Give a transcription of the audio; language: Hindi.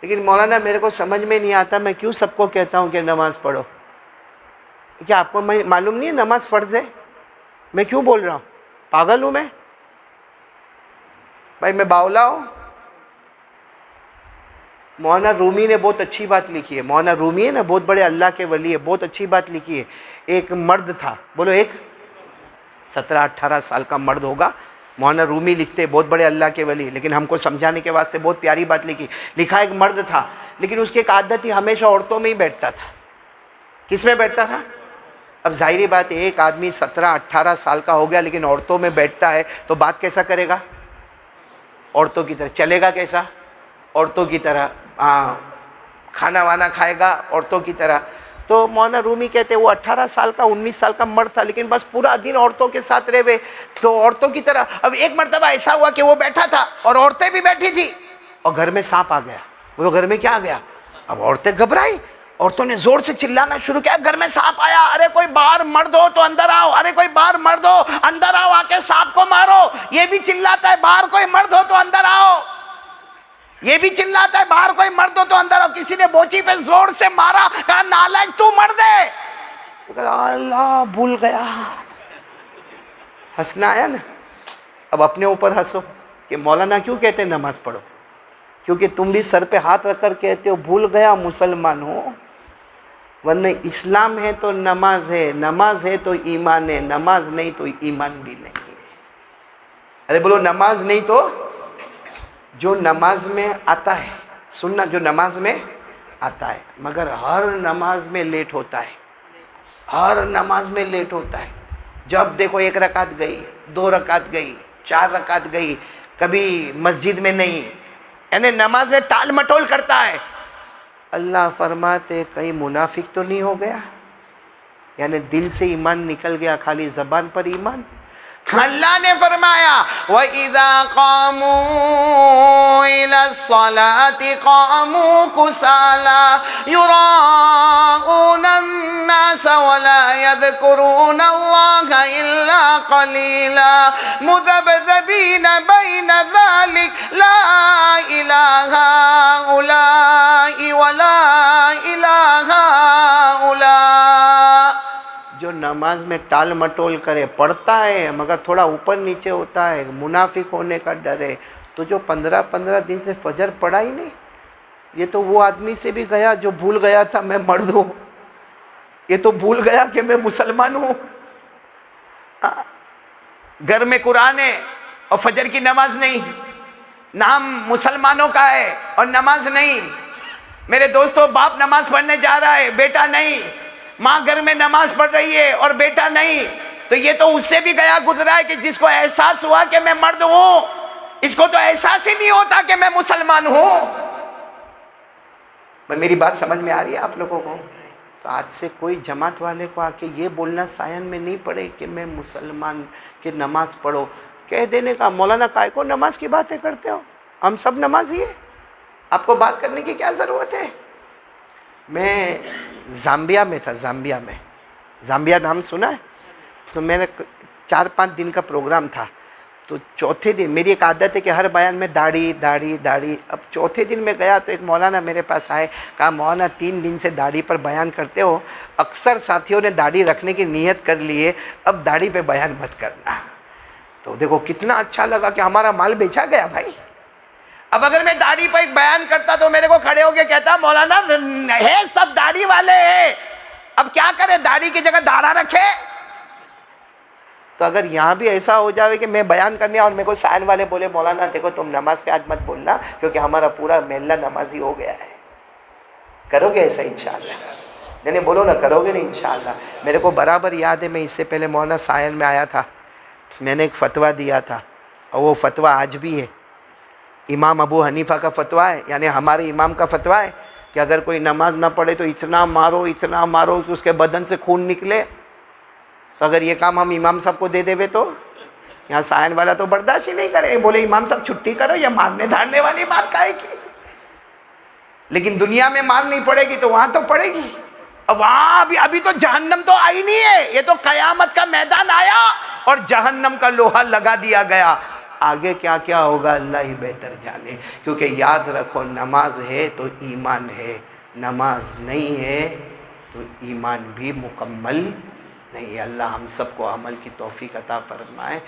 लेकिन मौलाना मेरे को समझ में नहीं आता, मैं क्यों सबको कहता हूँ कि नमाज़ पढ़ो? क्या आपको मालूम नहीं है नमाज फ़र्ज़ है? मैं क्यों बोल रहा हूँ? पागल हूँ मैं? भाई मैं बावला हूँ? मौलाना रूमी ने बहुत अच्छी बात लिखी है। मौलाना रूमी है ना, बहुत बड़े अल्लाह के वली है, बहुत अच्छी बात लिखी है। एक मर्द था, बोलो एक 17-18 साल का मर्द होगा। मौलाना रूमी लिखते, बहुत बड़े अल्लाह के वली, लेकिन हमको समझाने के वास्ते बहुत प्यारी बात लिखी। लिखा एक मर्द था, लेकिन उसकी एक आदत थी, हमेशा औरतों में ही बैठता था। किस में बैठता था? अब जाहिर बात है, एक आदमी 17-18 साल का हो गया लेकिन औरतों में बैठता है, तो बात कैसा करेगा? औरतों की तरह चलेगा। कैसा? औरतों की तरह। हाँ, खाना वाना खाएगा औरतों की तरह। तो मौलाना रूमी कहते वो 18 साल का 19 साल का मर्द था, लेकिन बस पूरा दिन औरतों के साथ रहे हुए, तो औरतों की तरह। अब एक मर्तबा ऐसा हुआ कि वो बैठा था और औरतें भी बैठी थी, और घर में सांप आ गया। वो घर में क्या आ गया? अब औरतें घबराई, औरतों ने जोर से चिल्लाना शुरू किया, घर में सांप आया, अरे कोई बाहर मर्द हो तो अंदर आओ, अरे कोई बाहर मर्द हो अंदर आओ, आके सांप को मारो। ये भी चिल्लाता है, बाहर कोई मर्द हो तो अंदर आओ। ये भी चिल्लाता है, बाहर कोई मर्द हो तो अंदर आओ। किसी ने बोची पे जोर से मारा, कहा नालायक तू मर्द है। तो कहा अल्लाह भूल गया। हंसना आया ना? अब अपने ऊपर हंसो कि मौलाना क्यों कहते हैं नमाज पढ़ो? क्योंकि तुम भी सर पे हाथ रखकर कहते हो भूल गया मुसलमान हो। वरना इस्लाम है तो नमाज है, नमाज है तो ईमान है, नमाज नहीं तो ईमान भी नहीं है। अरे बोलो नमाज नहीं तो? जो नमाज में आता है, सुनना, जो नमाज में आता है, मगर हर नमाज में लेट होता है, हर नमाज में लेट होता है। जब देखो 1 रकात गई, 2 रकात गई, 4 रकात गई, कभी मस्जिद में नहीं, यानी नमाज में टाल मटोल करता है। अल्लाह फरमाते कहीं मुनाफिक तो नहीं हो गया? यानी दिल से ईमान निकल गया, खाली ज़बान पर ईमान। अल्लाह ने फरमाया व इज़ा क़ामू इलस्सलाति क़ामू कुसाला युराऊना अन्नास व ला यज़कुरूना अल्लाह इल्ला क़लीला मुज़ब्ज़बीना बैना ज़ालिक ला इलाहा उलाई व ला इलाहा उला। जो नमाज में टाल मटोल करे, पढ़ता है मगर थोड़ा ऊपर नीचे होता है, मुनाफिक होने का डर है, तो जो 15-15 दिन से फजर पढ़ा ही नहीं, ये तो वो आदमी से भी गया जो भूल गया था मैं मर्द हूँ। ये तो भूल गया कि मैं मुसलमान हूँ। घर में कुरान है और फजर की नमाज नहीं, नाम मुसलमानों का है और नमाज नहीं। मेरे दोस्तों, बाप नमाज पढ़ने जा रहा है, बेटा नहीं। माँ घर में नमाज पढ़ रही है और बेटा नहीं। तो ये तो उससे भी गया गुजरा है कि जिसको एहसास हुआ कि मैं मर्द हूँ, इसको तो एहसास ही नहीं होता कि मैं मुसलमान हूँ। मेरी बात समझ में आ रही है आप लोगों को? तो आज से कोई जमात वाले को आके ये बोलना सायन में नहीं पड़े कि मैं मुसलमान, कि नमाज पढ़ो। कह देने का मौलाना काय को नमाज की बातें करते हो, हम सब नमाजी है, आपको बात करने की क्या ज़रूरत है? मैं ज़ाम्बिया में था, ज़ाम्बिया नाम सुना है? तो मैंने 4-5 दिन का प्रोग्राम था। तो चौथे दिन मेरी एक आदत है कि हर बयान में दाढ़ी। अब चौथे दिन में गया तो एक मौलाना मेरे पास आए, कहा मौलाना 3 दिन से दाढ़ी पर बयान करते हो, अक्सर साथियों ने दाढ़ी रखने की नीयत कर ली है, अब दाढ़ी पे बयान मत करना। तो देखो कितना अच्छा लगा कि हमारा माल बेचा गया भाई। अब अगर मैं दाढ़ी पर एक बयान करता तो मेरे को खड़े होके कहता मौलाना है सब दाढ़ी वाले हैं, अब क्या करें, दाढ़ी की जगह दाढ़ा रखे। तो अगर यहाँ भी ऐसा हो जाए कि मैं बयान करने और मेरे को सायन वाले बोले मौलाना देखो तुम नमाज पे आज मत बोलना क्योंकि हमारा पूरा मेला नमाजी हो गया है, करोगे ऐसा इंशाअल्लाह? नहीं बोलो ना, करोगे नहीं इंशाअल्लाह? मेरे को बराबर याद है, मैं इससे पहले मौलाना सायन में आया था, मैंने एक फ़तवा दिया था और वो फ़तवा आज भी है। इमाम अबू हनीफ़ा का फ़तवा है, यानी हमारे इमाम का फ़तवा है कि अगर कोई नमाज ना पढ़े तो इतना मारो कि उसके बदन से खून निकले। तो अगर ये काम हम इमाम साहब को दे देवे तो यहाँ सायन वाला तो बर्दाश्त ही नहीं करे, बोले इमाम साहब छुट्टी करो, ये मारने धारने वाली बात काहे की। लेकिन दुनिया में मार नहीं पड़ेगी तो वहाँ तो पड़ेगी। अब वहाँ अभी तो जहन्नम तो आई नहीं है, ये तो कयामत का मैदान आया और जहन्नम का लोहा लगा दिया गया। आगे क्या क्या होगा अल्लाह ही बेहतर जाने। क्योंकि याद रखो, नमाज है तो ईमान है, नमाज नहीं है तो ईमान भी मुकम्मल नहीं। अल्लाह हम सबको अमल की तौफीक अता फरमाए।